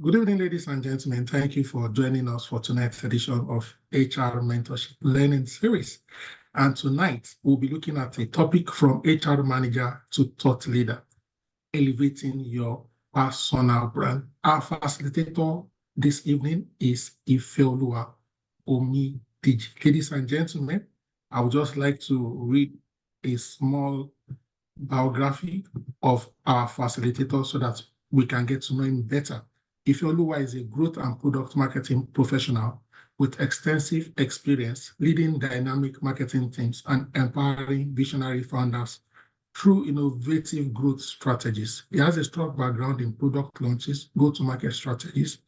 Good evening, ladies and gentlemen. Thank you for joining us for tonight's edition of HR Mentorship Learning Series. And tonight, we'll be looking at a topic from HR manager to thought leader, elevating your personal brand. Our facilitator this evening is Ifeoluwa Omidiji. Ladies and gentlemen, I would just like to read a small biography of our facilitator so that we can get to know him better. Ifeoluwa is a growth and product marketing professional with extensive experience leading dynamic marketing teams and empowering visionary founders through innovative growth strategies. He has a strong background in product launches, go-to-market strategies,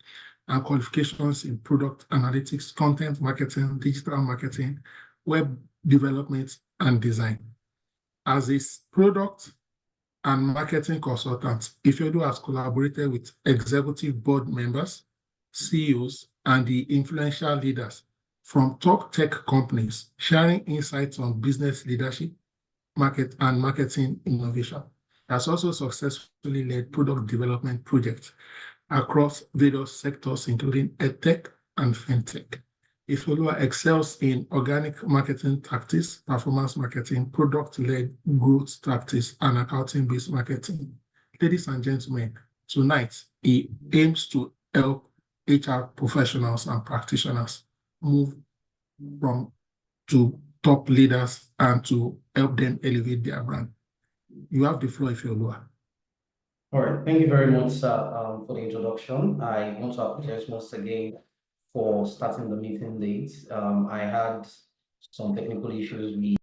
and qualifications in product analytics, content marketing, digital marketing, web development, and design. As a product and marketing consultant, Ifeoluwa has collaborated with executive board members, CEOs, and the influential leaders from top tech companies, sharing insights on business leadership, market, and marketing innovation. He has also successfully led product development projects across various sectors, including edtech and fintech. Ifeoluwa excels in organic marketing tactics, performance marketing, product-led growth tactics, and accounting-based marketing. Ladies and gentlemen, tonight he aims to help HR professionals and practitioners move to top leaders and to help them elevate their brand. You have the floor, Ifeoluwa. All right, thank you very much, sir, for the introduction. I want to apologize once again for starting the meeting late. I had some technical issues with.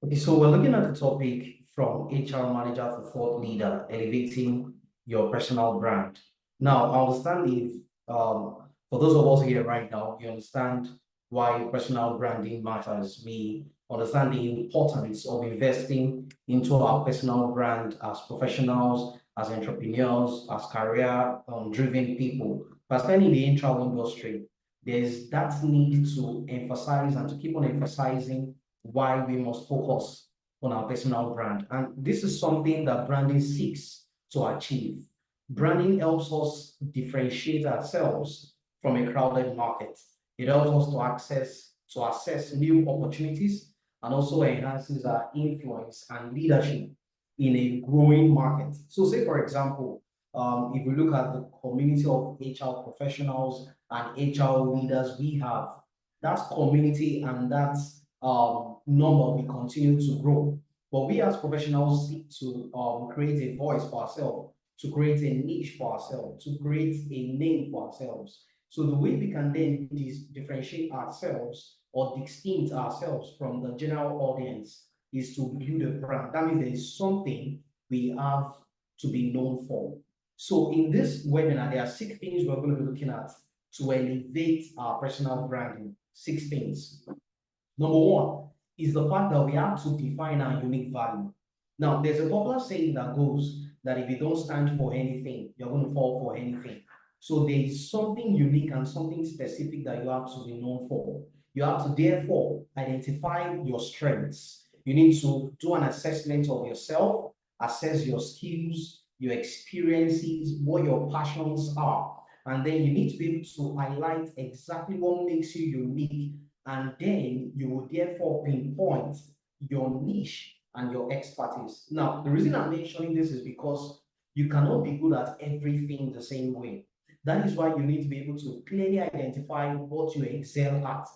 Okay, so we're looking at the topic from HR manager to thought leader, elevating your personal brand. Now, I understand if for those of us here right now, you understand why personal branding matters. We understand the importance of investing into our personal brand as professionals, as entrepreneurs, as career-driven people, especially in the HR industry. There's that need to emphasize and to keep on emphasizing why we must focus on our personal brand. And this is something that branding seeks to achieve. Branding helps us differentiate ourselves from a crowded market. It helps us to assess new opportunities and also enhances our influence and leadership in a growing market. So say, for example, if we look at the community of HR professionals and HR leaders we have, that community and that number will continue to grow. But we as professionals seek to create a voice for ourselves, to create a niche for ourselves, to create a name for ourselves. So the way we can then differentiate ourselves or distinct ourselves from the general audience is to build a brand. That means there is something we have to be known for. So in this webinar, there are 6 things we're going to be looking at to elevate our personal branding. 6 things. Number 1 is the fact that we have to define our unique value. Now, there's a popular saying that goes that if you don't stand for anything, you're going to fall for anything. So there is something unique and something specific that you have to be known for. You have to therefore identify your strengths. You need to do an assessment of yourself, assess your skills, your experiences, what your passions are. And then you need to be able to highlight exactly what makes you unique. And then you will therefore pinpoint your niche and your expertise. Now, the reason I'm mentioning this is because you cannot be good at everything the same way. That is why you need to be able to clearly identify what you excel at.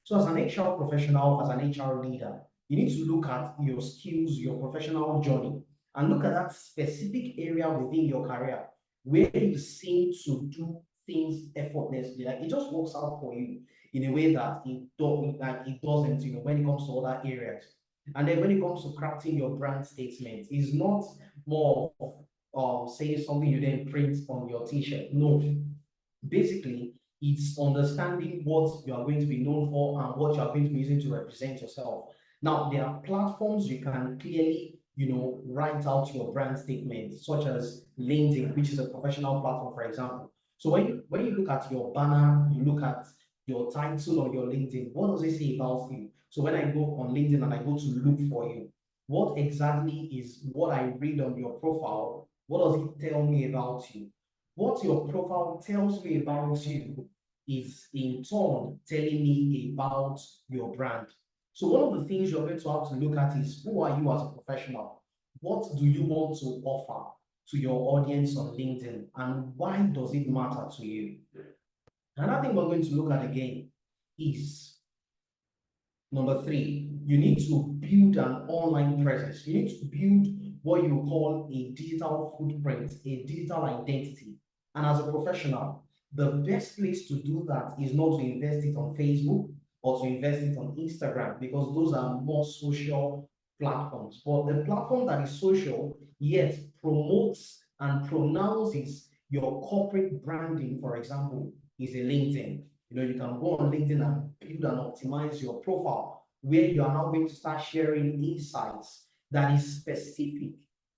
So as an HR professional, as an HR leader, you need to look at your skills, your professional journey, and look at that specific area within your career where you seem to do things effortlessly. Like it just works out for you in a way that it doesn't, when it comes to other areas. And then when it comes to crafting your brand statement, it's not more of saying something you then print on your t-shirt. No. Basically, it's understanding what you are going to be known for and what you are going to be using to represent yourself. Now, there are platforms you can clearly, write out your brand statement, such as LinkedIn, which is a professional platform, for example. So when you look at your banner, you look at your title on your LinkedIn, what does it say about you? So when I go on LinkedIn and I go to look for you, What exactly is what I read on your profile? What does it tell me about you? What your profile tells me about you is in turn telling me about your brand. So one of the things you're going to have to look at is, who are you as a professional? What do you want to offer to your audience on LinkedIn, and why does it matter to you? Another thing we're going to look at again is number three, you need to build an online presence. You need to build what you call a digital footprint, a digital identity. And as a professional, the best place to do that is not to invest it on Facebook or to invest it on Instagram, because those are more social platforms. But the platform that is social yet promotes and pronounces your corporate branding, for example, is a LinkedIn. You can go on LinkedIn and build and optimize your profile, where you are now going to start sharing insights that is specific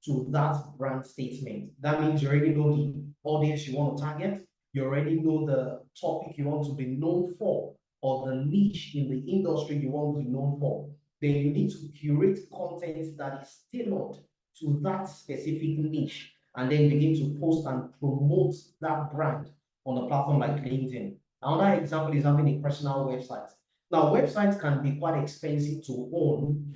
to that brand statement. That means you already know the audience you want to target, you already know the topic you want to be known for, or the niche in the industry you want to be known for. Then you need to curate content that is tailored to that specific niche, and then begin to post and promote that brand on a platform like LinkedIn. Another example is having a personal website. Now, websites can be quite expensive to own,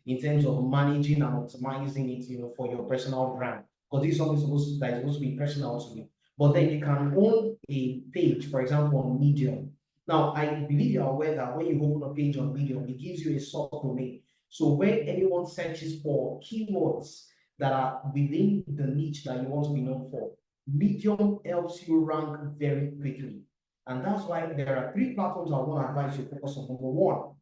in terms of managing and optimizing it, for your personal brand. Because this is something that is supposed to be personal to you. But then you can own a page, for example, on Medium. Now, I believe you're aware that when you open a page on Medium, it gives you a source domain. So when anyone searches for keywords that are within the niche that you want to be known for, Medium helps you rank very quickly. And that's why there are three platforms I want to advise you to focus on. Number one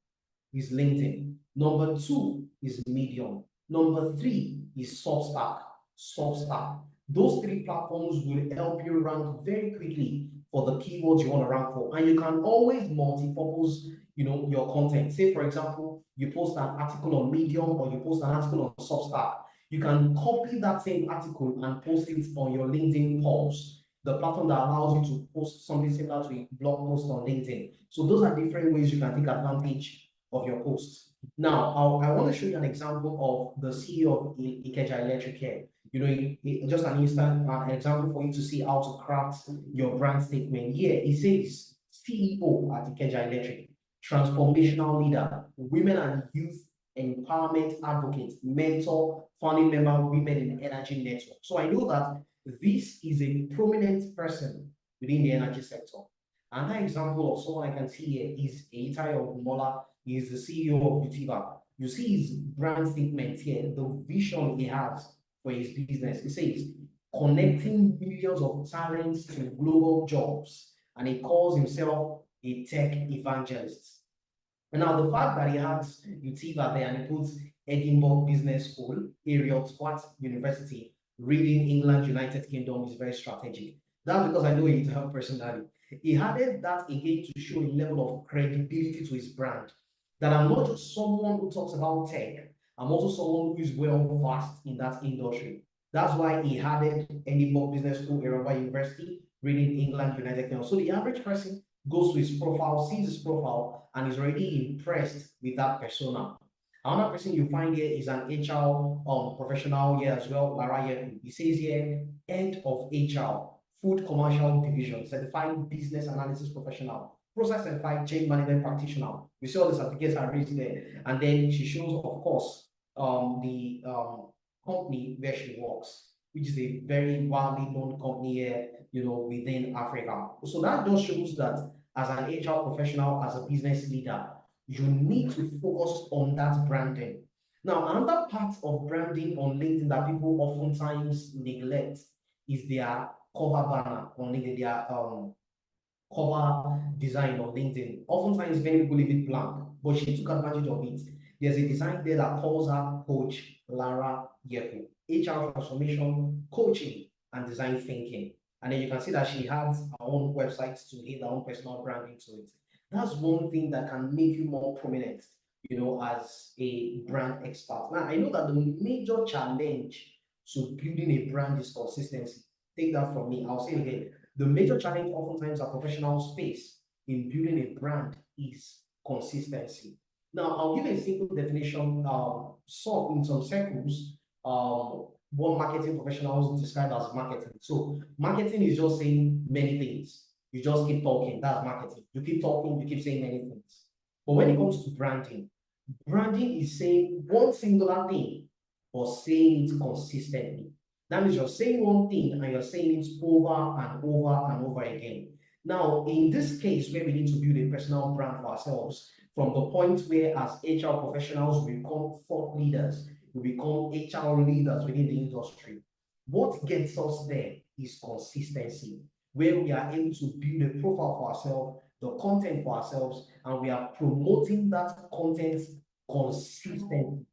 is LinkedIn. Number two is Medium. Number three is Substack. Substack. Those three platforms will help you rank very quickly for the keywords you want to rank for. And you can always multi-purpose, your content. Say, for example, you post an article on Medium or you post an article on Substack. You can copy that same article and post it on your LinkedIn post, the platform that allows you to post something similar to a blog post on LinkedIn. So those are different ways you can take advantage of your posts. Now, I want to show you an example of the CEO of Ikeja Electric here. Just an example for you to see how to craft your brand statement. Here, it says CEO at Ikeja Electric, transformational leader, women and youth empowerment advocate, mentor, founding member, Women in Energy Network. So I know that this is a prominent person within the energy sector. Another example of someone I can see here is Eitai Ogumola. He is the CEO of Utiva. You see his brand statement here, the vision he has for his business. He says, connecting millions of talents to global jobs, and he calls himself a tech evangelist. And now the fact that he has Utiva there and he puts Edinburgh Business School, Heriot-Watt University, Reading, England, United Kingdom is very strategic. That's because I know he's a personality. He added that again to show a level of credibility to his brand. That I'm not just someone who talks about tech, I'm also someone who is well versed in that industry. That's why he added Edinburgh Business School, Heriot-Watt University, Reading, England, United Kingdom. So the average person goes to his profile, sees his profile, and is already impressed with that persona. Another person you find here is an HR professional here as well, Lara Yeku. He says here, head of HR, food commercial division, certified business analysis professional, process certified change management practitioner. We see all the certificates are raised there. And then she shows, of course, the company where she works, which is a very widely known company here, within Africa. So that just shows that as an HR professional, as a business leader, you need to focus on that branding. Now, another part of branding on LinkedIn that people oftentimes neglect is their cover banner on LinkedIn, their cover design on LinkedIn. Oftentimes, many people leave it blank, but she took advantage of it. There's a design there that calls her Coach Lara Yeku, HR transformation, coaching, and design thinking. And then you can see that she has her own website to add her own personal branding to it. That's one thing that can make you more prominent, as a brand expert. Now, I know that the major challenge to building a brand is consistency. Take that from me. I'll say it again. The major challenge oftentimes our professionals face in building a brand is consistency. Now, I'll give a simple definition. So in some circles, what marketing professionals describe as marketing. So marketing is just saying many things. You just keep talking. That's marketing. You keep talking, you keep saying many things. But when it comes to branding, branding is saying one singular thing, but saying it consistently. That means you're saying one thing and you're saying it over and over and over again. Now, in this case, where we need to build a personal brand for ourselves, from the point where as HR professionals, we become thought leaders, we become HR leaders within the industry. What gets us there is consistency, where we are able to build a profile for ourselves, the content for ourselves, and we are promoting that content consistently.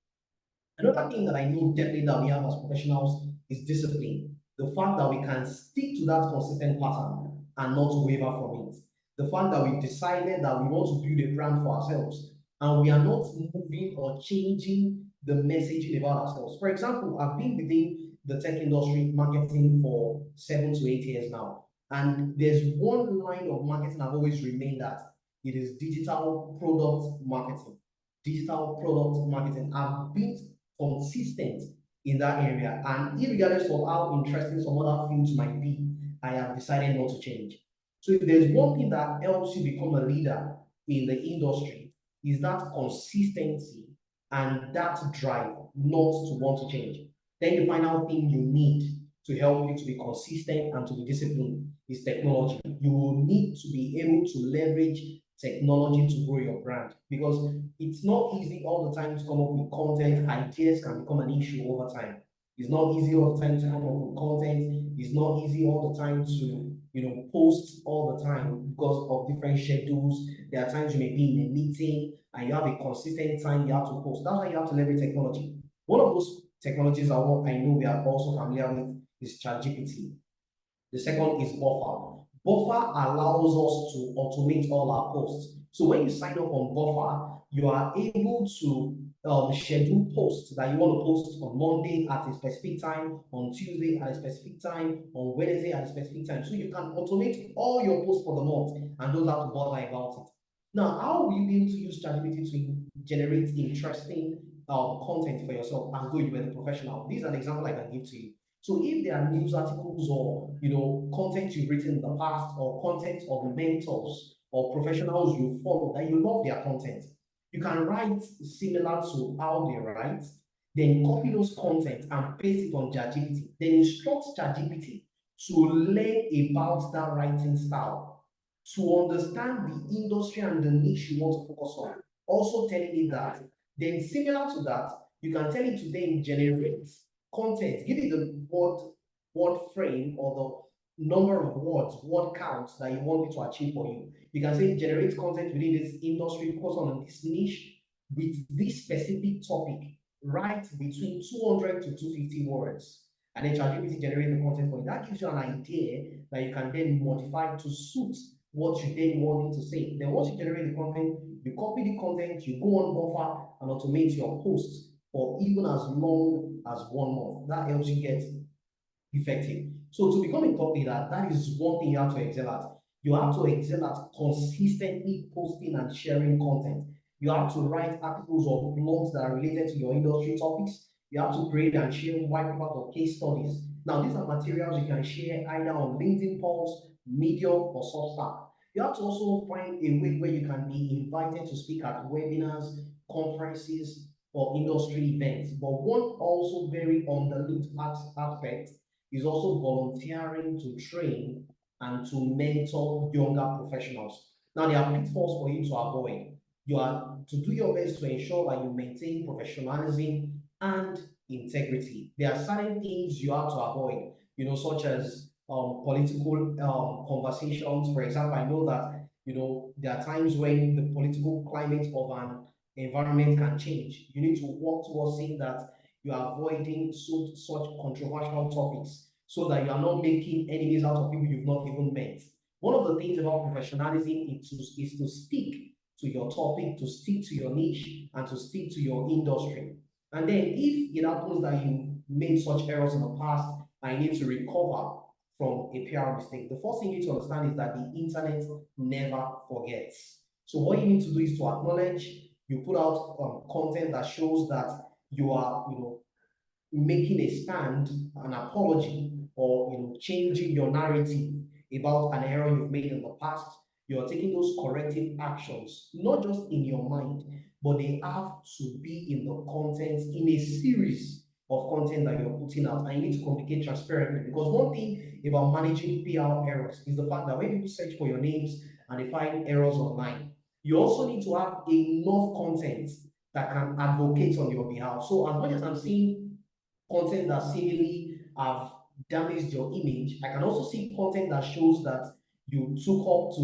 Another thing that I know definitely that we have as professionals is discipline. The fact that we can stick to that consistent pattern and not waver from it. The fact that we've decided that we want to build a brand for ourselves and we are not moving or changing the messaging about ourselves. For example, I've been within the tech industry marketing for 7 to 8 years now. And there's one line of marketing I've always remained at. It is digital product marketing. Digital product marketing. I've been consistent in that area. And regardless of how interesting some other fields might be, I have decided not to change. So if there's one thing that helps you become a leader in the industry, is that consistency and that drive not to want to change. Then the final thing you need to help you to be consistent and to be disciplined is technology. You will need to be able to leverage technology to grow your brand, because it's not easy all the time to come up with content. Ideas can become an issue over time. It's not easy all the time to come up with content. It's not easy all the time to post all the time because of different schedules. There are times you may be in a meeting and you have a consistent time you have to post. That's why you have to leverage technology. One of those technologies are what I know we are also familiar with is ChatGPT. The second is Buffer. Buffer allows us to automate all our posts. So when you sign up on Buffer, you are able to schedule posts that you want to post on Monday at a specific time, on Tuesday at a specific time, on Wednesday at a specific time. So you can automate all your posts for the month and don't have to bother about it. Now, how will you be able to use ChatGPT to generate interesting content for yourself as though you were the professional? These are the examples I can give to you. So if there are news articles or content you've written in the past, or content of mentors or professionals you follow that you love their content, you can write similar to how they write, then copy those content and paste it on ChatGPT. Then instruct ChatGPT to learn about that writing style, to understand the industry and the niche you want to focus on. Also telling it that. Then similar to that, you can tell it to then generate content, give it the word frame or the number of words, word counts that you want it to achieve for you. You can say generate content within this industry, focus on this niche with this specific topic, write between 200 to 250 words, and then ChatGPT generate the content for you. That gives you an idea that you can then modify to suit what you then want it to say. Then once you generate the content, you copy the content, you go on Buffer and automate your posts for even as long as 1 month. That helps you get effective. So to become a thought leader, that is one thing you have to excel at. You have to excel at consistently posting and sharing content. You have to write articles or blogs that are related to your industry topics. You have to create and share white papers or case studies. Now, these are materials you can share either on LinkedIn posts, Medium, or Substack. You have to also find a way where you can be invited to speak at webinars, conferences, or industry events. But one also very underlooked aspect is also volunteering to train and to mentor younger professionals. Now, there are pitfalls for you to avoid. You are to do your best to ensure that you maintain professionalism and integrity. There are certain things you have to avoid, such as political conversations. For example, I know that there are times when the political climate of an environment can change. You need to work towards seeing that you are avoiding such controversial topics so that you are not making enemies out of people you've not even met. One of the things about professionalism is to stick to your topic, to stick to your niche, and to stick to your industry. And then if it happens that you made such errors in the past and you need to recover from a PR mistake, the first thing you need to understand is that the internet never forgets. So what you need to do is to acknowledge You put out content that shows that you are, making a stand, an apology, or changing your narrative about an error you've made in the past. You're taking those corrective actions, not just in your mind, but they have to be in the content, in a series of content that you're putting out, and you need to communicate transparently. Because one thing about managing PR errors is the fact that when people search for your names and they find errors online, you also need to have enough content that can advocate on your behalf. So as much as I'm seeing content that seemingly have damaged your image, I can also see content that shows that you took up to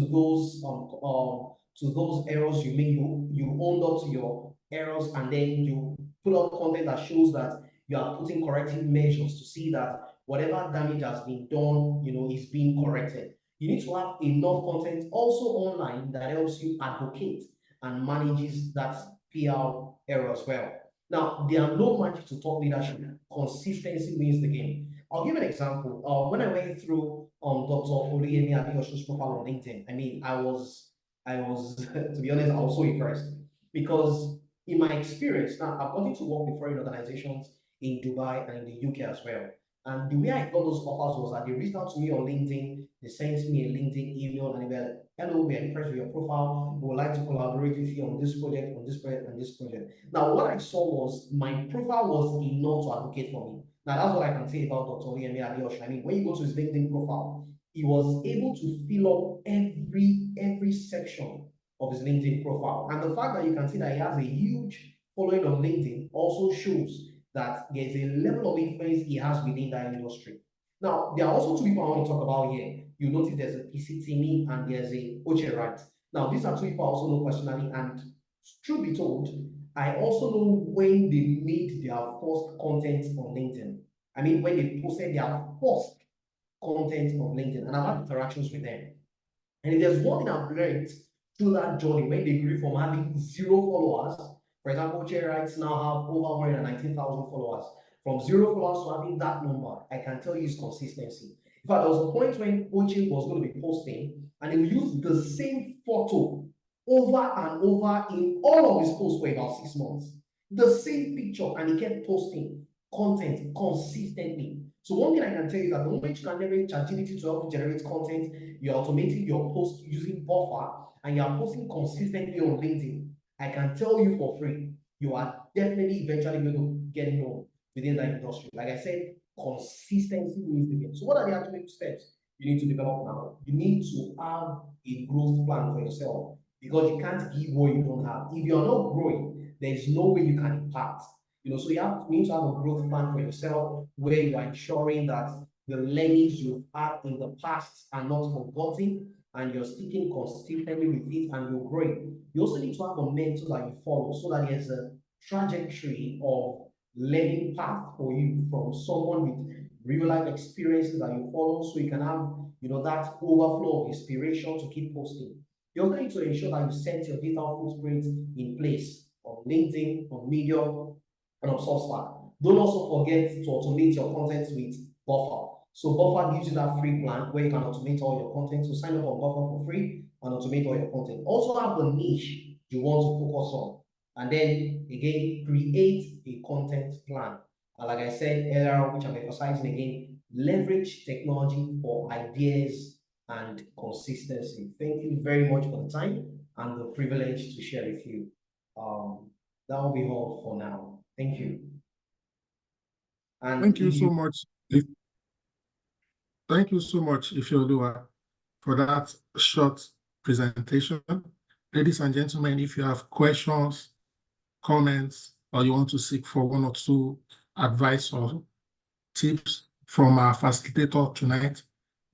those errors you made. You owned up to your errors, and then you put up content that shows that you are putting corrective measures to see that whatever damage has been done, is being corrected. You need to have enough content also online that helps you advocate and manages that PR error as well. Now, there are no magic to top leadership. Consistency wins the game. I'll give an example. When I went through Dr. Oluyemi Adeosun's profile on LinkedIn, I mean, I was to be honest, I was so impressed because in my experience, now I've gotten to work with foreign organizations in Dubai and in the UK as well. And the way I got those offers was that they reached out to me on LinkedIn, they sent me a LinkedIn email, and they were like, hello, we're impressed with your profile. We would like to collaborate with you on this project, on this project, and this project. Now, what I saw was my profile was enough to advocate for me. Now, that's what I can say about Dr. Oluyemi Adeosun. I mean, when you go to his LinkedIn profile, he was able to fill up every section of his LinkedIn profile. And the fact that you can see that he has a huge following on LinkedIn also shows that there's a level of influence he has within that industry. Now, there are also two people I want to talk about here. You notice there's a PC Timi and there's a Oche Wright. Now, these are two people I also know personally, and truth be told, I also know when they made their first content on LinkedIn. I mean, when they posted their first content on LinkedIn, and I've had interactions with them. And if there's one thing I've learned through that journey, when they grew from having 0 followers, for example, Oche Wright now have over 119,000 followers. From 0 followers to having that number, I can tell you is consistency. In fact, there was a point when Oche was going to be posting, and he would use the same photo over and over in all of his posts for about 6 months. The same picture, and he kept posting content consistently. So one thing I can tell you is that the moment you can leverage ChatGPT to help you generate content, you're automating your post using Buffer, and you're posting consistently on LinkedIn, I can tell you for free, you are definitely eventually going to get known within that industry. Like I said, consistency wins the game. So what are the actual steps you need to develop now? You need to have a growth plan for yourself, because you can't give what you don't have. If you're not growing, there's no way you can impact. So you need to have a growth plan for yourself where you are ensuring that the learnings you've had in the past are not forgotten, and you're sticking consistently with it, and you're growing. You also need to have a mentor that you follow, so that there's a trajectory of learning path for you from someone with real life experiences that you follow, so you can have that overflow of inspiration to keep posting. You also need to ensure that you set your digital footprint in place on LinkedIn, on Medium, and on Substack. Don't also forget to automate your content with Buffer. So Buffer gives you that free plan where you can automate all your content. So sign up on Buffer for free and automate all your content. Also have the niche you want to focus on. And then again, create a content plan. And like I said earlier, which I'm emphasizing again, leverage technology for ideas and consistency. Thank you very much for the time and the privilege to share with you. That will be all for now. Thank you. And thank you so much. Thank you so much, Ifeoluwa, for that short presentation. Ladies and gentlemen, if you have questions, comments, or you want to seek for 1 or 2 advice or tips from our facilitator tonight,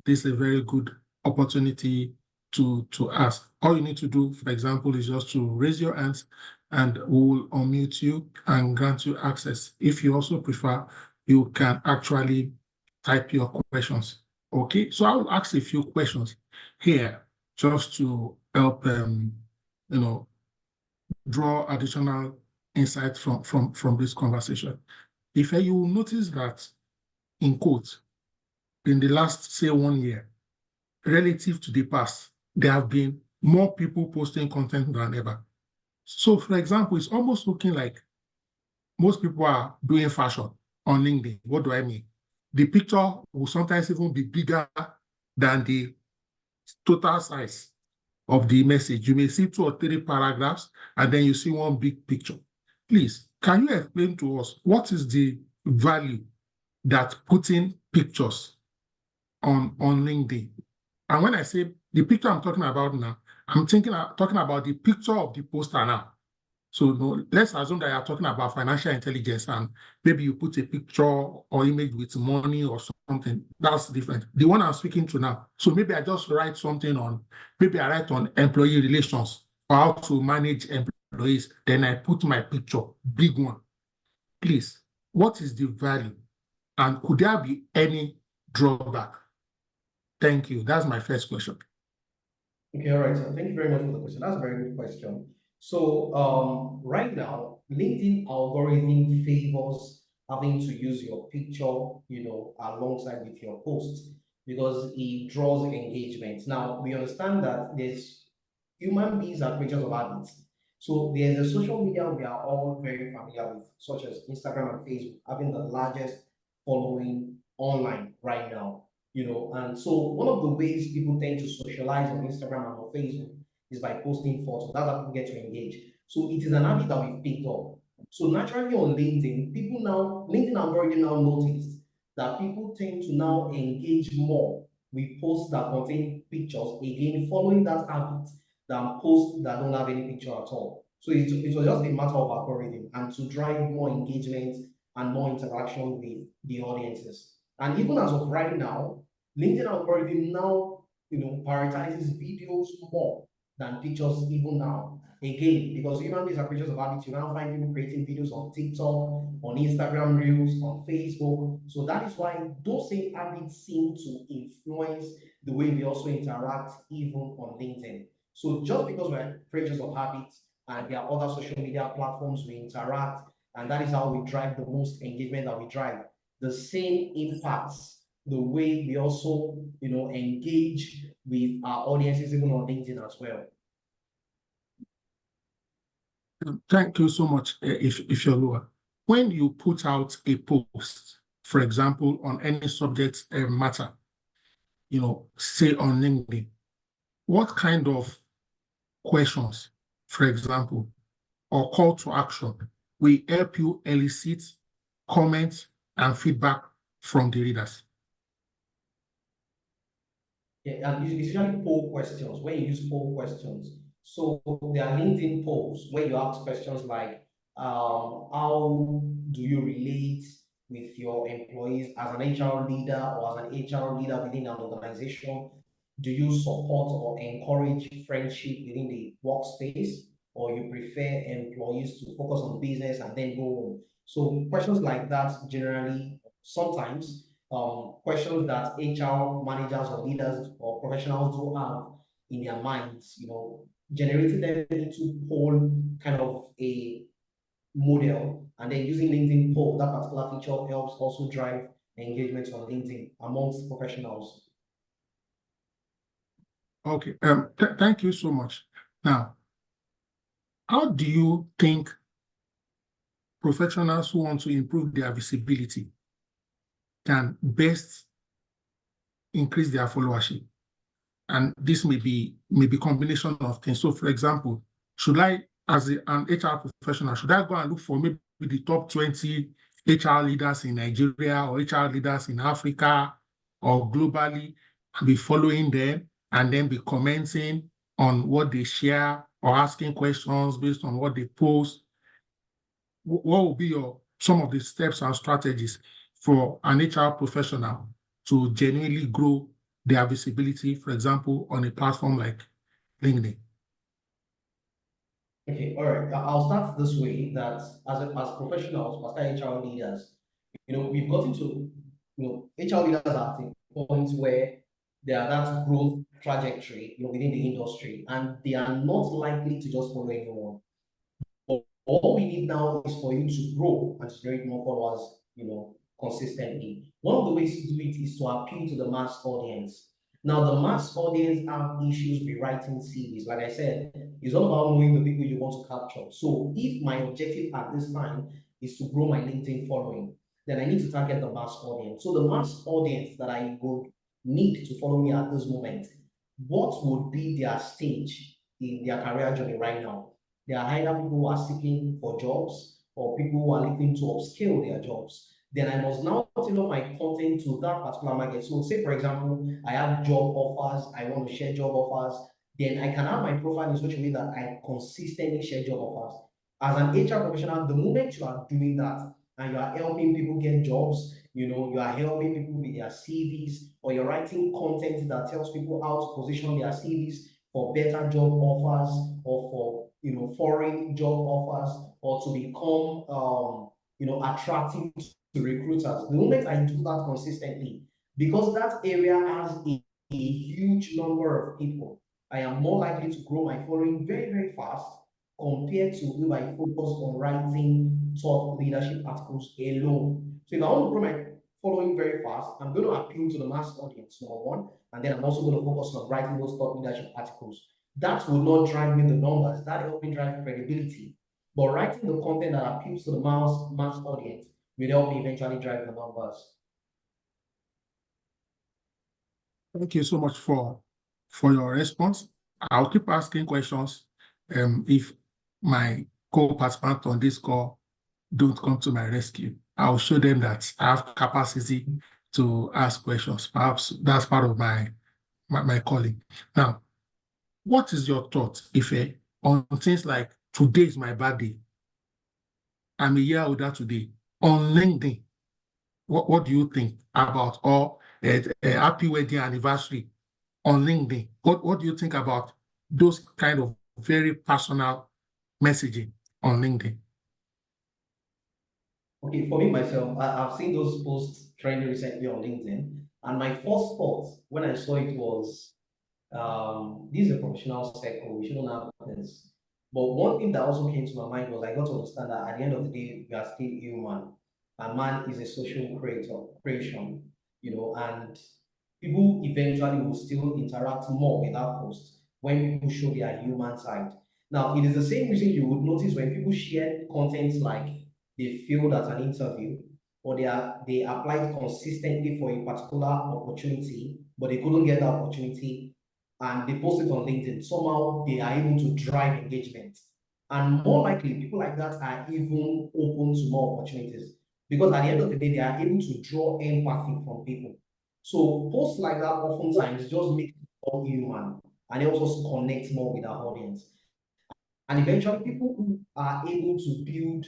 this is a very good opportunity to ask. All you need to do, for example, is just to raise your hands, and we will unmute you and grant you access. If you also prefer, you can actually type your questions. Okay, so I will ask a few questions here just to help draw additional insight from this conversation. If you will notice that, in quotes, in the last, say, 1 year, relative to the past, there have been more people posting content than ever. So, for example, it's almost looking like most people are doing fashion on LinkedIn. What do I mean? The picture will sometimes even be bigger than the total size of the message. You may see 2 or 3 paragraphs, and then you see one big picture. Please, can you explain to us what is the value that putting pictures on LinkedIn? And when I say the picture I'm talking about now, I'm talking about the picture of the poster now. So no, let's assume that you're talking about financial intelligence and maybe you put a picture or image with money or something. That's different. The one I'm speaking to now. So maybe I just write something on, maybe I write on employee relations or how to manage employees. Then I put my picture, big one. Please, what is the value? And could there be any drawback? Thank you. That's my first question. Okay, all right. So thank you very much for the question. That's a very good question. So right now, LinkedIn algorithm favors having to use your picture, alongside with your post because it draws engagement. Now we understand that there's human beings are creatures of habits. So there's a social media we are all very familiar with, such as Instagram and Facebook, having the largest following online right now. And so one of the ways people tend to socialize on Instagram and on Facebook is by posting photos. That's how people get to engage. So it is an habit that we've picked up. So naturally on LinkedIn, LinkedIn algorithm now noticed that people tend to now engage more with posts that contain pictures, again, following that habit than posts that don't have any picture at all. So it was just a matter of algorithm and to drive more engagement and more interaction with the audiences. And even as of right now, LinkedIn algorithm now, prioritizes videos more than pictures even now. Again, because human beings are creatures of habit, you now find people creating videos on TikTok, on Instagram Reels, on Facebook. So that is why those same habits seem to influence the way we also interact even on LinkedIn. So just because we're creatures of habit and there are other social media platforms we interact, and that is how we drive the most engagement that we drive, the same impacts the way we also, engage with our audiences even on LinkedIn as well. Thank you so much, if you're lower. When you put out a post, for example, on any subject matter, say on LinkedIn, what kind of questions, for example, or call to action will help you elicit comments and feedback from the readers? Yeah, and it's usually poll questions. When you use poll questions, so there are LinkedIn polls where you ask questions like, how do you relate with your employees as an HR leader or as an HR leader within an organization? Do you support or encourage friendship within the workspace, or you prefer employees to focus on business and then go home? So questions like that generally, sometimes questions that HR managers or leaders or professionals do have in their minds, generating them into poll kind of a model, and then using LinkedIn poll, that particular feature helps also drive engagement on LinkedIn amongst professionals. Okay, thank you so much. Now, how do you think professionals who want to improve their visibility can best increase their followership? And this may be combination of things. So, for example, should I, as an HR professional, should I go and look for maybe the top 20 HR leaders in Nigeria or HR leaders in Africa or globally, and be following them and then be commenting on what they share or asking questions based on what they post? What will be some of the steps and strategies for an HR professional to genuinely grow their visibility, for example, on a platform like LinkedIn? Okay, all right. I'll start this way that as professionals, as HR leaders, we've gotten to, HR leaders are at a point where they are that growth trajectory, within the industry, and they are not likely to just follow anyone. But all we need now is for you to grow and to generate more followers, consistently. One of the ways to do it is to appeal to the mass audience. Now, the mass audience have issues rewriting CVs. Like I said, it's all about knowing the people you want to capture. So if my objective at this time is to grow my LinkedIn following, then I need to target the mass audience. So the mass audience that I would need to follow me at this moment, what would be their stage in their career journey right now? They are either people who are seeking for jobs or people who are looking to upskill their jobs. Then I must now tailor my content to that particular market. So say, for example, I have job offers, I want to share job offers, then I can have my profile in such a way that I consistently share job offers. As an HR professional, the moment you are doing that and you are helping people get jobs, you are helping people with their CVs, or you're writing content that tells people how to position their CVs for better job offers, or for foreign job offers, or to become attractive to recruiters. The moment I do that consistently, because that area has a huge number of people, I am more likely to grow my following very, very fast compared to if I focus on writing top leadership articles alone. So if I want to grow my following very fast, I'm going to appeal to the mass audience, number one, and then I'm also going to focus on writing those top leadership articles. That will not drive me the numbers, that help me drive credibility. But writing the content that appeals to the mass audience will help me eventually drive the numbers. Thank you so much for your response. I'll keep asking questions if my co-participants on this call don't come to my rescue. I'll show them that I have capacity to ask questions. Perhaps that's part of my calling. Now, what is your thought, Ife, on things like today is my birthday? I'm a year older today. On LinkedIn, what do you think about, or a happy wedding anniversary on LinkedIn? What do you think about those kind of very personal messaging on LinkedIn? Okay, for me myself, I've seen those posts trending recently on LinkedIn, and my first thought when I saw it was, this is a professional circle, we shouldn't have this. But one thing that also came to my mind was I got to understand that at the end of the day, we are still human, and man is a social creation, and people eventually will still interact more with that post when people show their human side. Now, it is the same reason you would notice when people share content like they failed at an interview, or they applied consistently for a particular opportunity, but they couldn't get that opportunity, and they post it on LinkedIn. Somehow they are able to drive engagement. And more likely, people like that are even open to more opportunities, because at the end of the day, they are able to draw empathy from people. So posts like that oftentimes just make people human, and they also connect more with our audience. And eventually, people who are able to build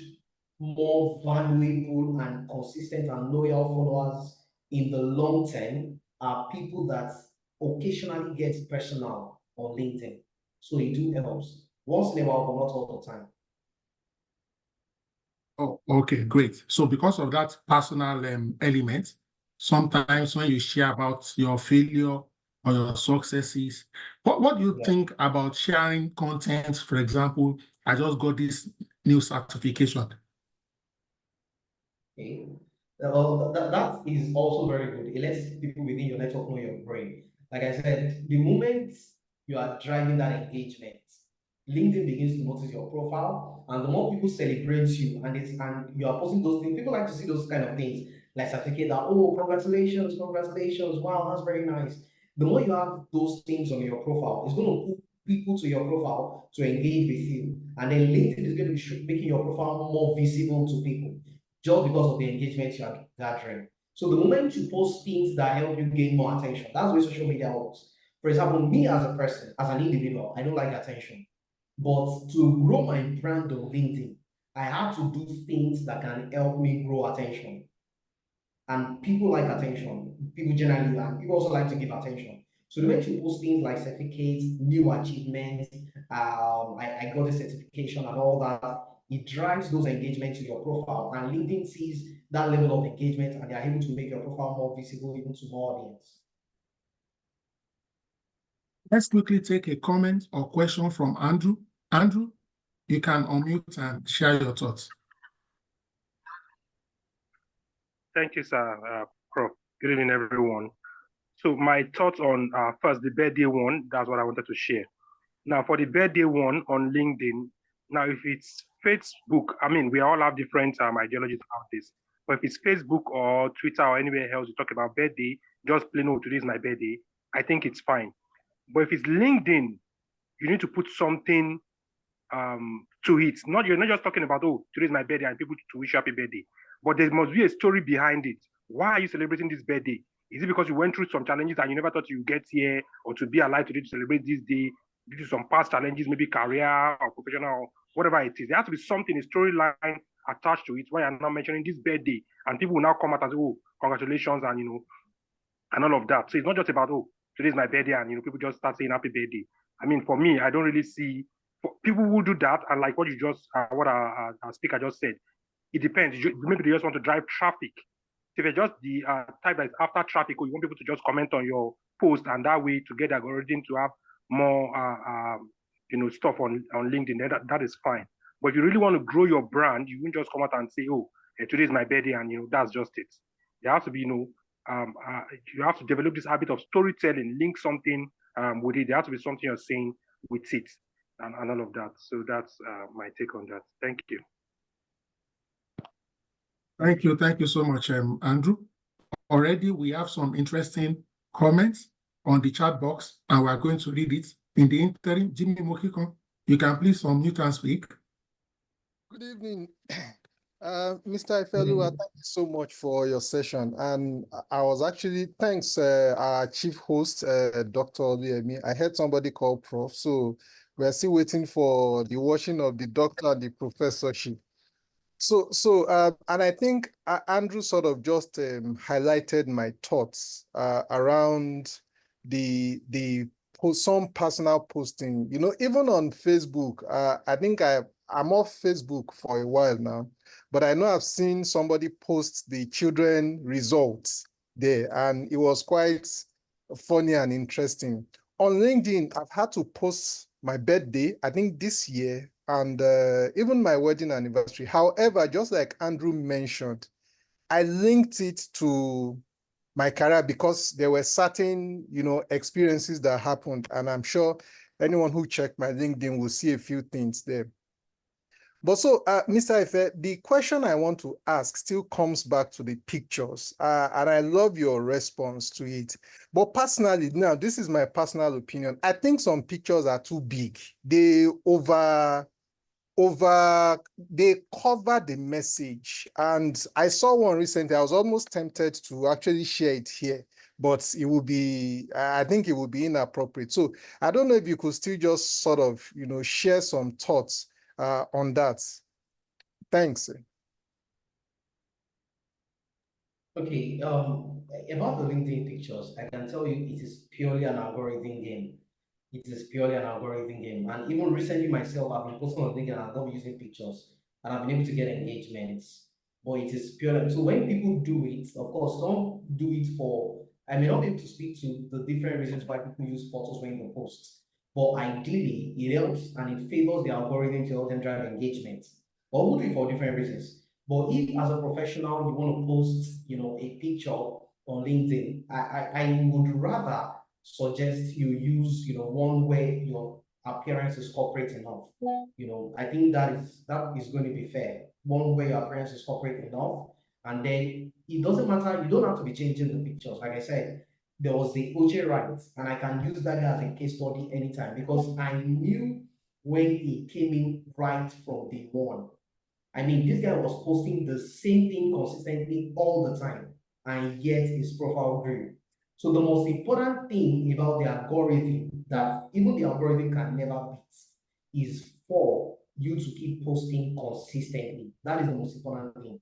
more valuable and consistent and loyal followers in the long term are people that occasionally get personal on LinkedIn. So it do helps. Once in a while, but not all the time. Oh, okay, great. So because of that personal element, sometimes when you share about your failure or your successes, what do you think about sharing content? For example, I just got this new certification. Okay. Well, that is also very good. It lets people within your network know your brain. Like I said, the moment you are driving that engagement, LinkedIn begins to notice your profile, and the more people celebrate you, and you are posting those things, people like to see those kind of things, like certificate that, oh, congratulations, congratulations, wow, that's very nice. The more you have those things on your profile, it's going to pull people to your profile to engage with you, and then LinkedIn is going to be making your profile more visible to people just because of the engagement you are gathering. So the moment you post things that help you gain more attention, that's where social media works. For example, me as a person, as an individual, I don't like attention. But to grow my brand on LinkedIn, I have to do things that can help me grow attention. And people like attention. People generally, and people also like to give attention. So the moment you post things like certificates, new achievements, I got a certification and all that, it drives those engagements to your profile. And LinkedIn sees that level of engagement, and they're able to make your profile more visible even to more audience. Let's quickly take a comment or question from Andrew. Andrew, you can unmute and share your thoughts. Thank you, sir, Prof. Good evening, everyone. So my thoughts on first the birthday one, that's what I wanted to share. Now for the birthday one on LinkedIn, now if it's Facebook, I mean we all have different ideologies about this. But if it's Facebook or Twitter or anywhere else you talk about birthday, just plain oh today is my birthday, I think it's fine. But if it's LinkedIn, you need to put something to it. You're not just talking about oh today's my birthday and people to wish you happy birthday, but there must be a story behind it. Why are you celebrating this birthday? Is it because you went through some challenges and you never thought you get here or to be alive today to celebrate this day due to some past challenges, maybe career or professional or whatever it is? There has to be something, a storyline attached to it why I'm not mentioning this birthday and people will now come out and say, oh, congratulations and and all of that. So it's not just about oh today's my birthday and people just start saying happy birthday. I mean, for me, I don't really see people who do that, and like what you just, what our speaker just said, it depends. Maybe they just want to drive traffic. If it's just the type that is after traffic, or you want people to just comment on your post, and that way to get the algorithm to have more, stuff on LinkedIn, that is fine. But if you really want to grow your brand, you won't just come out and say, oh, today is my birthday, and that's just it. There has to be, you have to develop this habit of storytelling, link something with it. There has to be something you're saying with it. And all of that. So that's my take on that. Thank you. Thank you so much, Andrew. Already we have some interesting comments on the chat box, and we're going to read it. In the interim, Jimmy Mokiko, you can please unmute and speak. Good evening. Mr. Ifelua, thank you so much for your session. And I was actually, thanks our chief host, Dr. Oluyemi. I heard somebody call Prof. So we're still waiting for the washing of the doctor and the professorship. And I think Andrew sort of just highlighted my thoughts around some personal posting. Even on Facebook, I think I'm off Facebook for a while now, but I know I've seen somebody post the children results there, and it was quite funny and interesting. On LinkedIn, I've had to post my birthday, I think this year, and even my wedding anniversary. However, just like Andrew mentioned, I linked it to my career because there were certain, experiences that happened, and I'm sure anyone who checked my LinkedIn will see a few things there. But so, Mr. Ife, the question I want to ask still comes back to the pictures, and I love your response to it. But personally, now, this is my personal opinion. I think some pictures are too big. They they cover the message. And I saw one recently. I was almost tempted to actually share it here, but I think it would be inappropriate. So I don't know if you could still just sort of, share some thoughts on that. Thanks. Okay, about the LinkedIn pictures, I can tell you it is purely an algorithm game. It is purely an algorithm game. And even recently myself, I've been posting on LinkedIn and I've not been using pictures, and I've been able to get engagements. But it is purely, so when people do it, of course, some do it for, I may not be able to speak to the different reasons why people use photos when they post. But ideally, it helps and it favors the algorithm to help them drive engagement. But we'll do it for different reasons. But if as a professional you want to post, a picture on LinkedIn, I would rather suggest you use, one where your appearance is corporate enough. I think that is going to be fair. One where your appearance is corporate enough, and then it doesn't matter. You don't have to be changing the pictures. Like I said, there was the OJ Wright, and I can use that guy as a case study anytime because I knew when he came in right from day one. I mean, this guy was posting the same thing consistently all the time, and yet his profile grew. So the most important thing about the algorithm that even the algorithm can never beat is for you to keep posting consistently. That is the most important thing.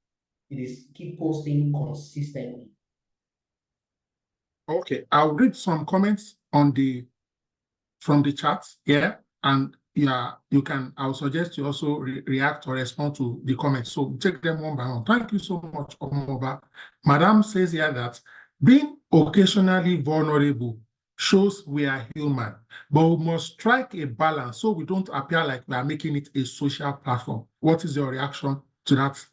It is keep posting consistently. Okay, I'll read some comments from the chat here, and I'll suggest you also react or respond to the comments. So take them one by one. Thank you so much, Omoba. Madam says here that being occasionally vulnerable shows we are human, but we must strike a balance so we don't appear like we are making it a social platform. What is your reaction to that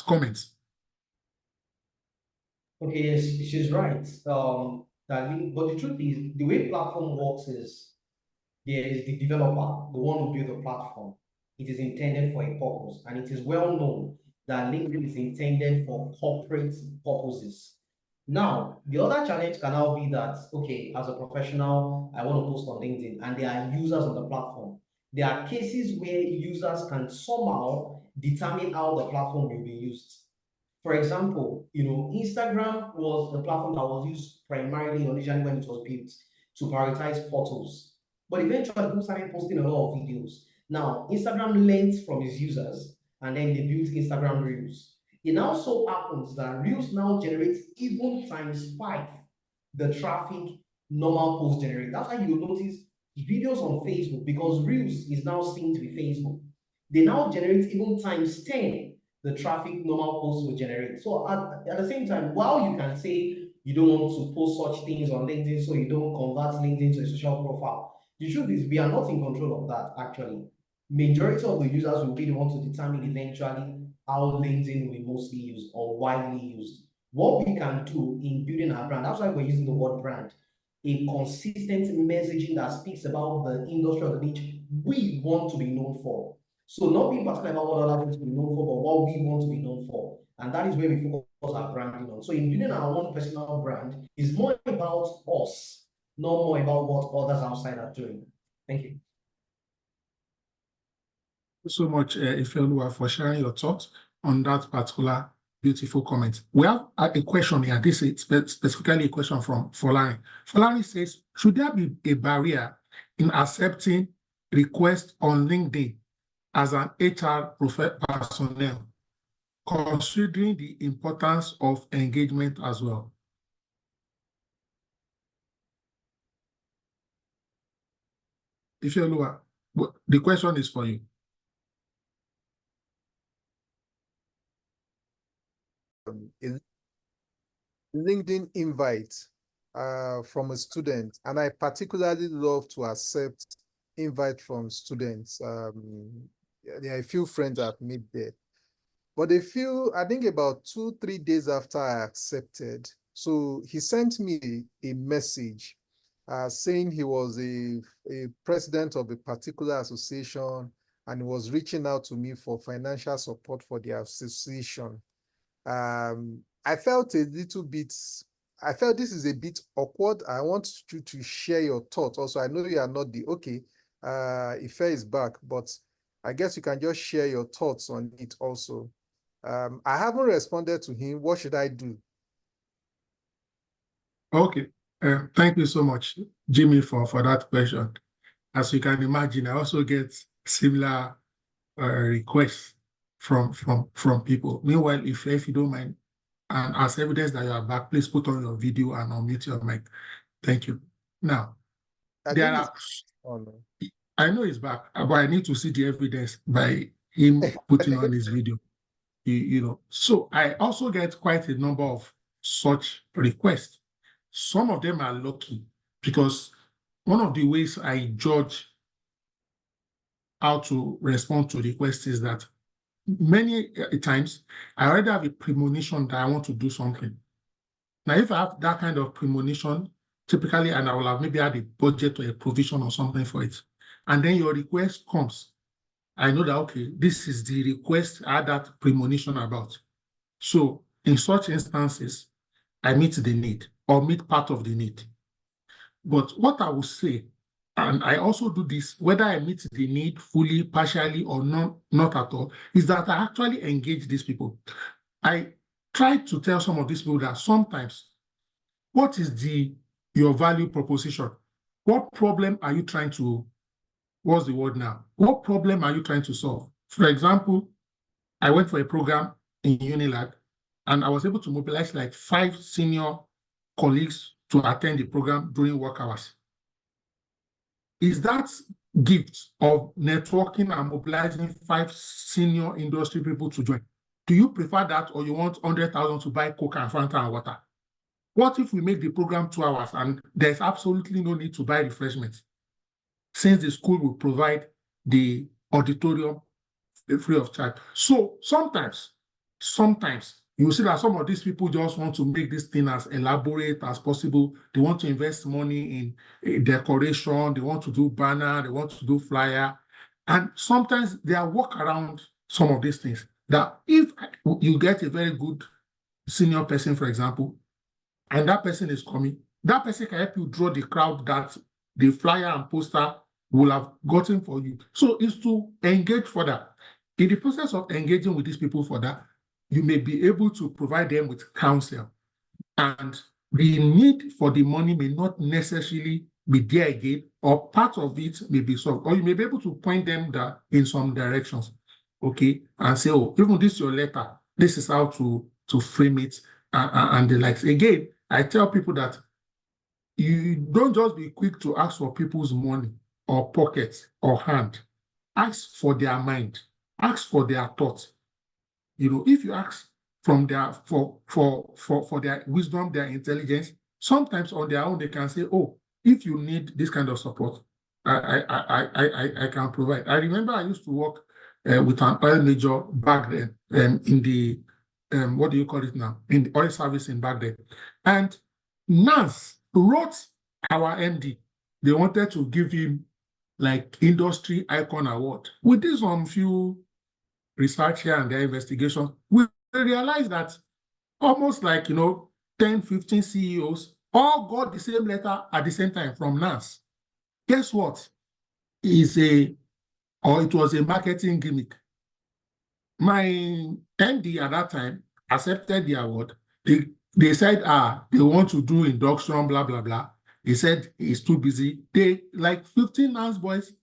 comments? Okay, yes, she's right. But the truth is, the way platform works is there is the developer, the one who built the platform. It is intended for a purpose, and it is well known that LinkedIn is intended for corporate purposes. Now, the other challenge can now be that, okay, as a professional, I want to post on LinkedIn, and there are users on the platform. There are cases where users can somehow determine how the platform will be used. For example, Instagram was the platform that was used primarily originally when it was built to prioritize photos. But eventually, people started posting a lot of videos. Now, Instagram learns from its users, and then they built Instagram Reels. It now so happens that Reels now generates even times 5 the traffic normal posts generate. That's why you notice videos on Facebook, because Reels is now synced with Facebook. They now generate even times 10 the traffic normal posts will generate. So at the same time, while you can say you don't want to post such things on LinkedIn so you don't convert LinkedIn to a social profile, the truth is we are not in control of that actually. Majority of the users will be the one to determine eventually how LinkedIn will be mostly used or widely used. What we can do in building our brand, that's why we're using the word brand, a consistent messaging that speaks about the industry or the niche we want to be known for. So not being particular about what other things to be known for, but what we want to be known for. And that is where we focus our branding on. So in building our own personal brand is more about us, not more about what others outside are doing. Thank you. So much, Ifeoluwa, for sharing your thoughts on that particular beautiful comment. We have a question here. This is specifically a question from Folani. Folani says, should there be a barrier in accepting requests on LinkedIn as an HR personnel, considering the importance of engagement as well? Ifeoluwa, the question is for you. A LinkedIn invite from a student, and I particularly love to accept invite from students. There are a few friends I've made there, but I think about 2-3 days after I accepted, so he sent me a message saying he was a president of a particular association and he was reaching out to me for financial support for the association. I felt this is a bit awkward. I want you to share your thoughts. Also, I know you are not Ife is back, but I guess you can just share your thoughts on it also. I haven't responded to him. What should I do? Okay. Thank you so much, Jimmy, for that question. As you can imagine, I also get similar requests from people. Meanwhile, if you don't mind, and as evidence that you are back, please put on your video and unmute your mic. Thank you. Now, I know he's back, but I need to see the evidence by him putting on his video. So I also get quite a number of such requests. Some of them are lucky because one of the ways I judge how to respond to requests is that many times I already have a premonition that I want to do something. Now, if I have that kind of premonition, typically, and I will have maybe had a budget or a provision or something for it, and then your request comes, I know that, okay, this is the request I had that premonition about. So in such instances, I meet the need or meet part of the need. But what I will say, and I also do this, whether I meet the need fully, partially, or not at all, is that I actually engage these people. I try to tell some of these people that sometimes, what is your value proposition? What problem are you trying to, what's the word now? What problem are you trying to solve? For example, I went for a program in Unilag, and I was able to mobilize like 5 senior colleagues to attend the program during work hours. Is that gift of networking and mobilizing 5 senior industry people to join? Do you prefer that, or you want 100,000 to buy Coke and Fanta and water? What if we make the program 2 hours and there's absolutely no need to buy refreshments, since the school will provide the auditorium free of charge? So sometimes You see that some of these people just want to make this thing as elaborate as possible. They want to invest money in decoration. They want to do banner. They want to do flyer. And sometimes they are work around some of these things. That if you get a very good senior person, for example, and that person is coming, that person can help you draw the crowd that the flyer and poster will have gotten for you. So it's to engage further. In the process of engaging with these people for that, you may be able to provide them with counsel. And the need for the money may not necessarily be there again, or part of it may be solved. Or you may be able to point them in some directions, okay? And say, oh, even this is your letter. This is how to frame it and the likes. Again, I tell people that you don't just be quick to ask for people's money or pockets or hand. Ask for their mind. Ask for their thoughts. If you ask from their for their wisdom, their intelligence, sometimes on their own they can say, "Oh, if you need this kind of support, I can provide." I remember I used to work with an oil major back then, in the what do you call it now? In the oil servicing back then, and NAS wrote our MD. They wanted to give him like industry icon award. We did some few research here and their investigation. We realized that almost like 10, 15 CEOs all got the same letter at the same time from NAS. Guess what? It was a marketing gimmick. My MD at that time accepted the award. They said, they want to do induction, blah, blah, blah. He said he's too busy. They, like 15 NAS boys,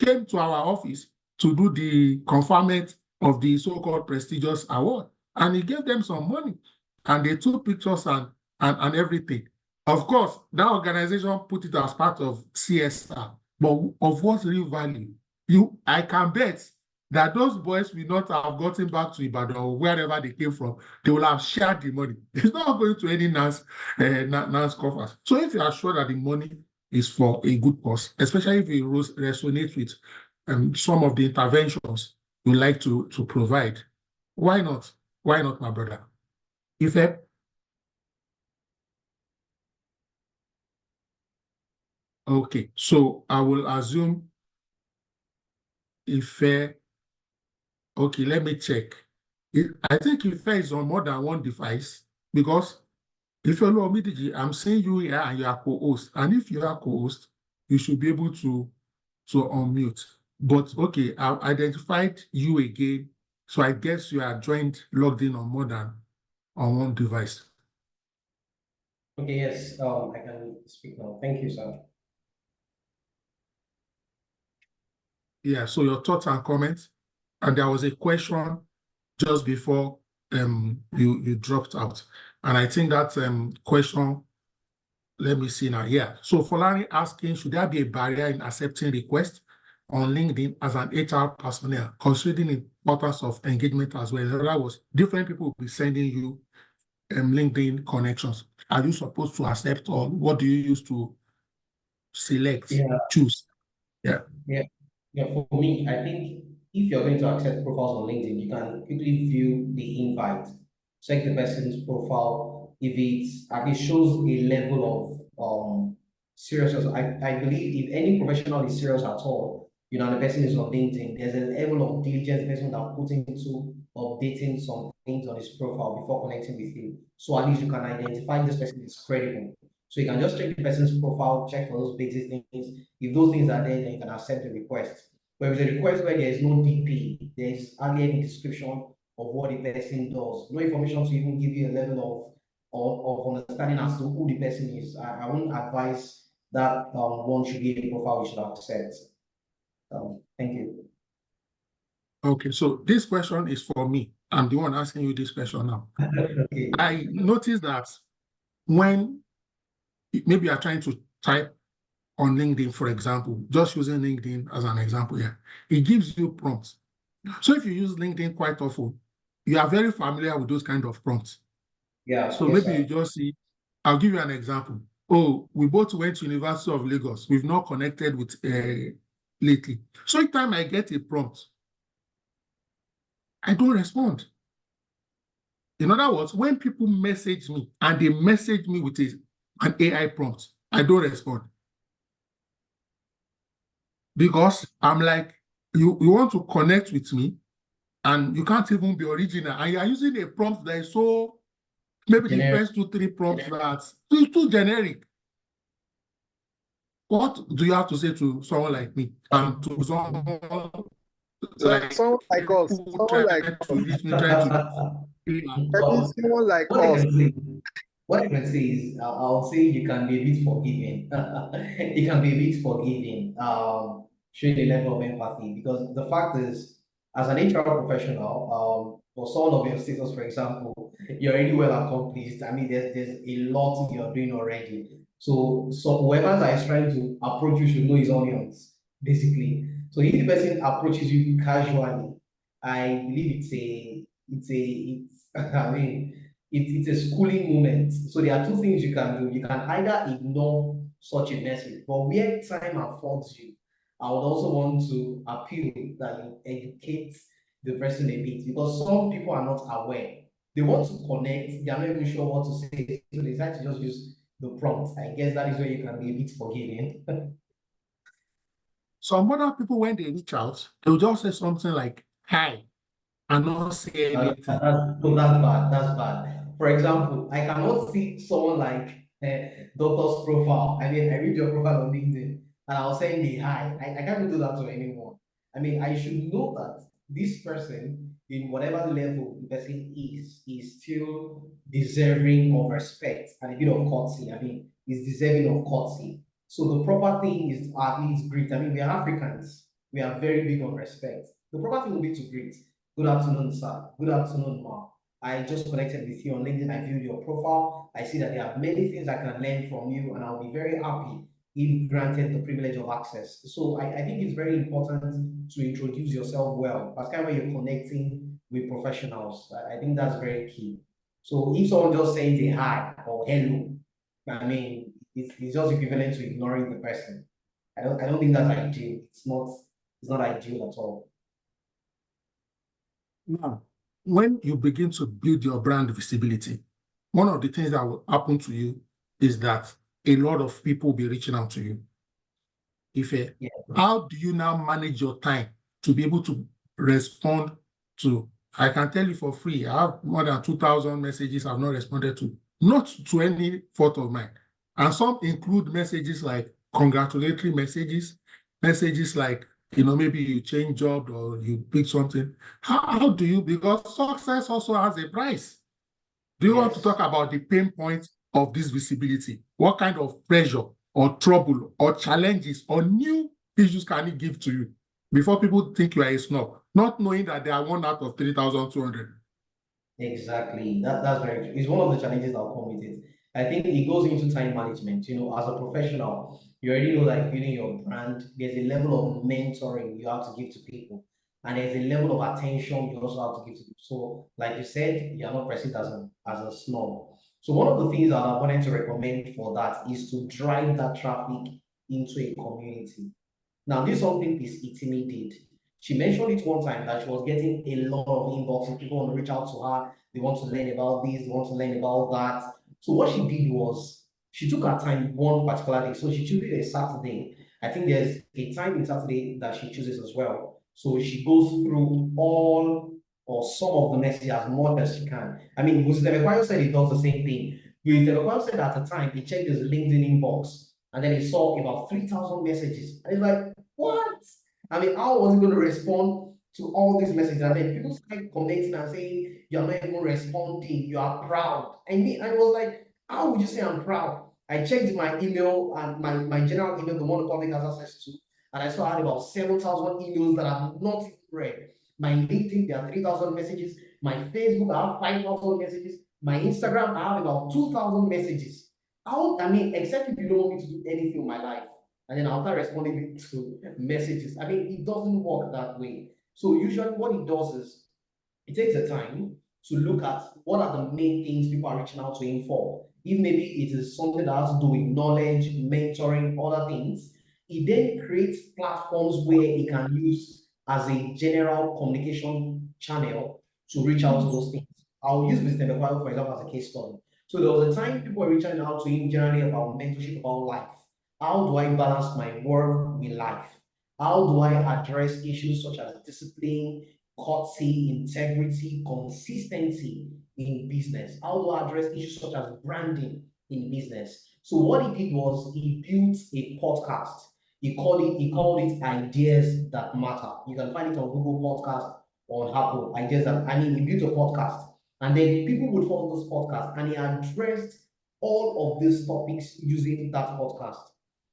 came to our office to do the conferment of the so-called prestigious award. And he gave them some money. And they took pictures and everything. Of course, that organization put it as part of CSR. But of what real value? I can bet that those boys will not have gotten back to Ibadan or wherever they came from. They will have shared the money. It's not going to any NAS coffers. So if you are sure that the money is for a good cause, especially if it resonates with some of the interventions you like to provide, why not? Why not, my brother? Ife? Okay, so I will assume Ife. Okay, let me check. I think Ife is on more than one device, because if you're Omidiji, I'm saying you here and you are co-host. And if you are co-host, you should be able to unmute. But okay, I've identified you again. So I guess you are joined, logged in on more than on one device. Okay, yes, I can speak now. Thank you, sir. Yeah, so your thoughts and comments. And there was a question just before you dropped out. And I think that question, let me see now. Yeah. So Folani asking, should there be a barrier in accepting requests on LinkedIn as an HR personnel, considering the importance of engagement as well? In other words, different people will be sending you LinkedIn connections. Are you supposed to accept, or what do you use to select, choose? Yeah. For me, I think if you're going to accept profiles on LinkedIn, you can quickly view the invite, check the person's profile. If it shows a level of seriousness, I believe if any professional is serious at all, the person is on LinkedIn, there's a level of diligence the person that put into updating some things on his profile before connecting with you. So at least you can identify this person is credible. So you can just check the person's profile, check for those basic things. If those things are there, then you can accept the request. But if it's a request where there is no DP, there is hardly any description of what the person does, no information to even give you a level of understanding as to who the person is, I won't advise that one should be a profile you should accept. Thank you. Okay, so this question is for me. I'm the one asking you this question now. Okay. I noticed that when maybe you are trying to type on LinkedIn, for example, just using LinkedIn as an example here, it gives you prompts. So if you use LinkedIn quite often, you are very familiar with those kind of prompts. Yeah. So yes, maybe sir. you just see, I'll give you an example. Oh, we both went to University of Lagos. We've not connected with lately. So each time I get a prompt, I don't respond. In other words, when people message me and they message me with an AI prompt, I don't respond. Because I'm like, you want to connect with me and you can't even be original. And you're using a prompt that is so, maybe the first 2-3 prompts that's too generic. What do you have to say to someone like me and to someone like someone like us, who try to reach me, try to someone like What I us. can say, what I can say is, I'll say you can be a bit forgiving. You can be a bit forgiving, showing a level of empathy, because the fact is, as an HR professional, for someone of your status, for example, you're already well accomplished. I mean, there's a lot you're doing already. So whoever that is trying to approach you should know his audience, basically. So if the person approaches you casually, I believe I mean, it's a schooling moment. So there are two things you can do. You can either ignore such a message, but where time affords you, I would also want to appeal that you educate the person a bit, because some people are not aware. They want to connect, they are not even sure what to say, so they decide to just use the prompt. I guess that is where you can be a bit forgiving. some other people, when they reach out, they'll just say something like, hi, and not say anything. That's bad. That's bad. For example, I cannot see someone like Doctor's profile. I mean, I read your profile on LinkedIn and I'll send a hi. I can't do that to anyone. I mean, I should know that this person, in whatever level the person is still deserving of respect and a bit of courtesy. I mean, is deserving of courtesy. So the proper thing is to at least greet. I mean, we are Africans. We are very big on respect. The proper thing will be to greet. Good afternoon, sir. Good afternoon, ma. I just connected with you on LinkedIn. I viewed your profile. I see that there are many things I can learn from you, and I'll be very happy if granted the privilege of access. So I think it's very important to introduce yourself well, particularly when you're connecting with professionals. I think that's very key. So if someone just sends a hi or hello, I mean, it's just equivalent to ignoring the person. I don't think that's ideal. It's not ideal at all. Now, when you begin to build your brand visibility, one of the things that will happen to you is that a lot of people will be reaching out to you. How do you now manage your time to be able to respond to? I can tell you for free, I have more than 2,000 messages I've not responded to, not to any fault of mine. And some include messages like congratulatory messages, messages like, maybe you change job or you pick something. How do you, because success also has a price. Do you want to talk about the pain points of this visibility? What kind of pressure or trouble or challenges or new issues can it give to you before people think you are a snob, not knowing that they are 1 out of 3,200? Exactly. That's very true. It's one of the challenges that come with it. I think it goes into time management. As a professional, you already know that building your brand, there's a level of mentoring you have to give to people. And there's a level of attention you also have to give to people. So, like you said, you're not perceived as a snob. So one of the things that I wanted to recommend for that is to drive that traffic into a community. Now, this is something Miss Itimi did. She mentioned it one time that she was getting a lot of inboxes. People want to reach out to her. They want to learn about this. They want to learn about that. So what she did was she took her time one particular day. So she chose a Saturday. I think there's a time in Saturday that she chooses as well. So she goes through all or some of the messages as much as she can. I mean, Moses Demekwayo said he does the same thing. Moses Demekwayo said at the time he checked his LinkedIn inbox and then he saw about 3,000 messages. And he's like, what? I mean, how was he going to respond to all these messages? And then people started commenting and saying, you're not even responding, you are proud. And I was like, how would you say I'm proud? I checked my email and my general email, the one the public has access to, and I saw I had about 7,000 emails that I have not read. My LinkedIn, there are 3,000 messages. My Facebook, I have 5,000 messages. My Instagram, I have about 2,000 messages. Except if you don't want me to do anything in my life, and then I'll start responding to messages. I mean, it doesn't work that way. So usually what it does is it takes the time to look at what are the main things people are reaching out to him for. If maybe it is something that has to do with knowledge, mentoring, other things, it then creates platforms where he can use as a general communication channel to reach out to those things. I'll use Mr. Mekwayo, for example, as a case study. So there was a time people were reaching out to him generally about mentorship, about life. How do I balance my work with life? How do I address issues such as discipline, courtesy, integrity, consistency in business? How do I address issues such as branding in business? So what he did was he built a podcast. He called it Ideas That Matter. You can find it on Google Podcast, on Apple. Ideas That, I mean, he built a podcast. And then people would follow this podcast, and he addressed all of these topics using that podcast.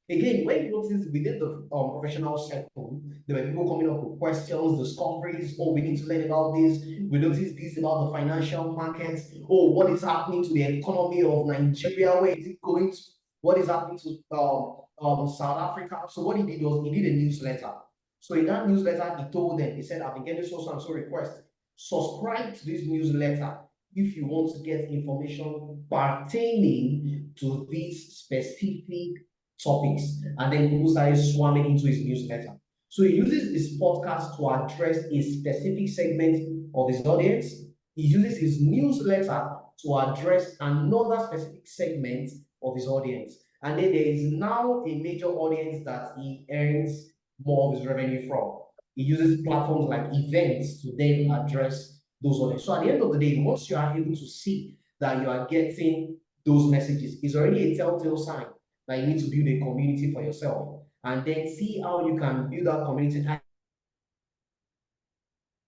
Again, when you notice within the professional circle, there were people coming up with questions, discoveries. Oh, we need to learn about this. We noticed this about the financial markets. Oh, what is happening to the economy of Nigeria? Where is it going to? What is happening to South Africa? So what he did was he did a newsletter. So in that newsletter, he told them, he said, I've been getting so and so requests. Subscribe to this newsletter if you want to get information pertaining to these specific topics. And then people started swarming into his newsletter. So he uses his podcast to address a specific segment of his audience. He uses his newsletter to address another specific segment of his audience. And then there is now a major audience that he earns more of his revenue from. He uses platforms like events to then address those audience. So at the end of the day, once you are able to see that you are getting those messages, it's already a telltale sign that you need to build a community for yourself, and then see how you can build that community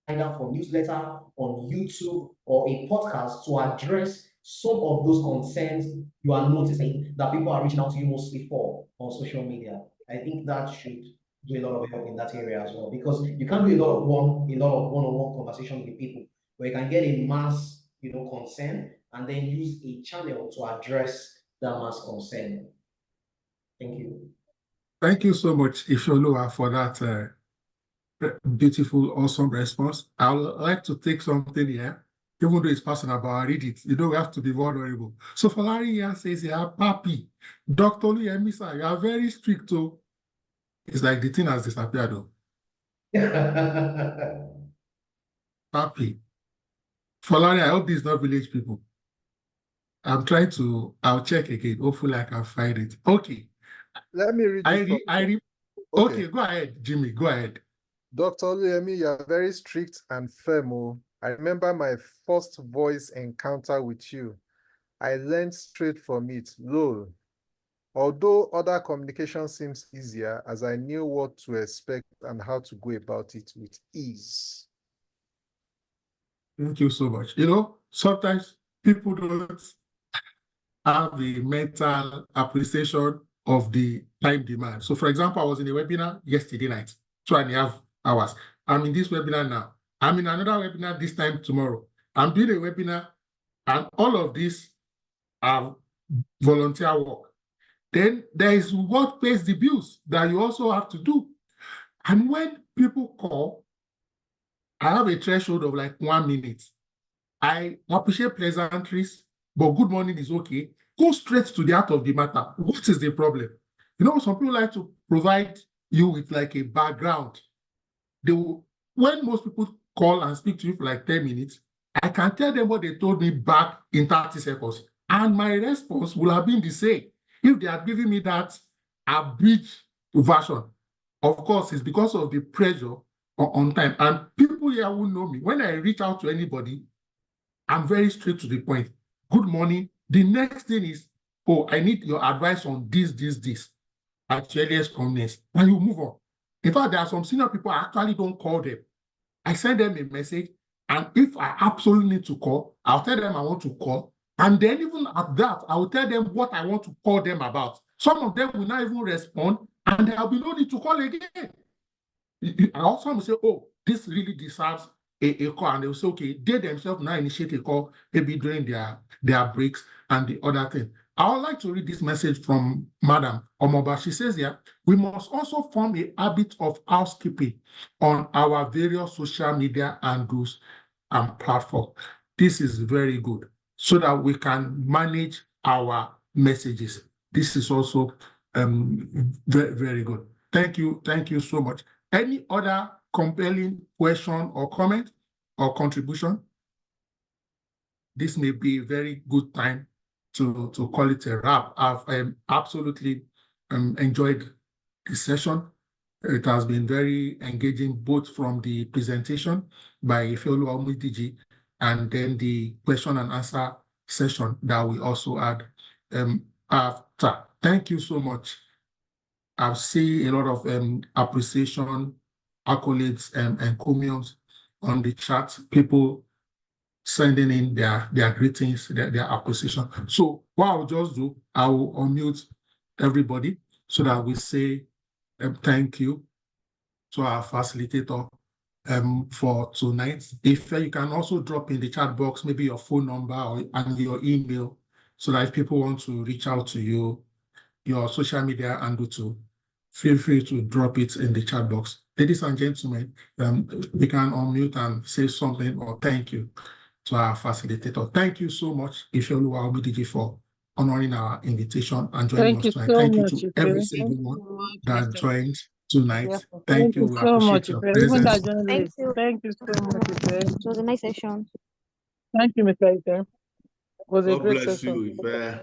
either for newsletter, on YouTube, or a podcast to address some of those concerns you are noticing that people are reaching out to you mostly for on social media. I think that should do a lot of help in that area as well, because you can't do a lot of one-on-one conversation with people, where you can get a mass, concern, and then use a channel to address that mass concern. Thank you. Thank you so much, Ifeoluwa, for that beautiful, awesome response. I would like to take something here, even though it's personal, but I read it. We have to be vulnerable. So Falari here says, Papi, Dr. Oluyemi, sir, you are very strict. So it's like the thing has disappeared, though. Papi. Falari, I hope this is not village people. I'll check again. Hopefully I can find it. Okay. Let me read it. Okay, go ahead, Jimmy, go ahead. Dr. Oluyemi, you are very strict and firm. I remember my first voice encounter with you. I learned straight from it. Lol. Although other communication seems easier, as I knew what to expect and how to go about it with ease. Thank you so much. Sometimes people don't have the mental appreciation of the time demand. So, for example, I was in a webinar yesterday night, 2.5 hours. I'm in this webinar now. I'm in another webinar this time tomorrow. I'm doing a webinar, and all of this are volunteer work. Then there is what pays the bills that you also have to do. And when people call, I have a threshold of like 1 minute. I appreciate pleasantries, but good morning is okay. Go straight to the heart of the matter. What is the problem? Some people like to provide you with like a background. When most people call and speak to you for like 10 minutes, I can tell them what they told me back in 30 seconds. And my response will have been the same. If they had given me that abridged version, of course, it's because of the pressure on time. And people here who know me, when I reach out to anybody, I'm very straight to the point. Good morning. The next thing is, I need your advice on this, at your earliest convenience. And you move on. In fact, there are some senior people, I actually don't call them. I send them a message, and if I absolutely need to call, I'll tell them I want to call. And then even at that, I will tell them what I want to call them about. Some of them will not even respond, and there will be no need to call again. I also will say, this really deserves a call, and they will say, okay, they themselves now initiate a call, maybe during their breaks and the other thing. I would like to read this message from Madam Omoba. She says here, we must also form a habit of housekeeping on our various social media handles and platforms. This is very good, so that we can manage our messages. This is also very, very good. Thank you so much. Any other compelling question or comment or contribution? this may be a very good time to call it a wrap. I've absolutely enjoyed the session. It has been very engaging, both from the presentation by Ifeolu Omidiji and then the question and answer session that we also had after. Thank you so much. I've seen a lot of appreciation, accolades, and encomiums on the chat. People sending in their greetings, their appreciation. So what I'll just do, I will unmute everybody so that we say thank you to our facilitator for tonight. If you can also drop in the chat box maybe your phone number and your email, so that if people want to reach out to you, your social media handle too, feel free to drop it in the chat box. Ladies and gentlemen, we can unmute and say something or thank you to our facilitator. Thank you so much, Ifeolu Omidiji, for honoring our invitation and joining us tonight. Thank you to every single one that joined tonight. Thank you. We so much, appreciate your Ife. Even presence. that journalist. Thank you so much, Ife. It was a nice session. Thank you, Mr. Ife. It was a God great bless session. you, Ife.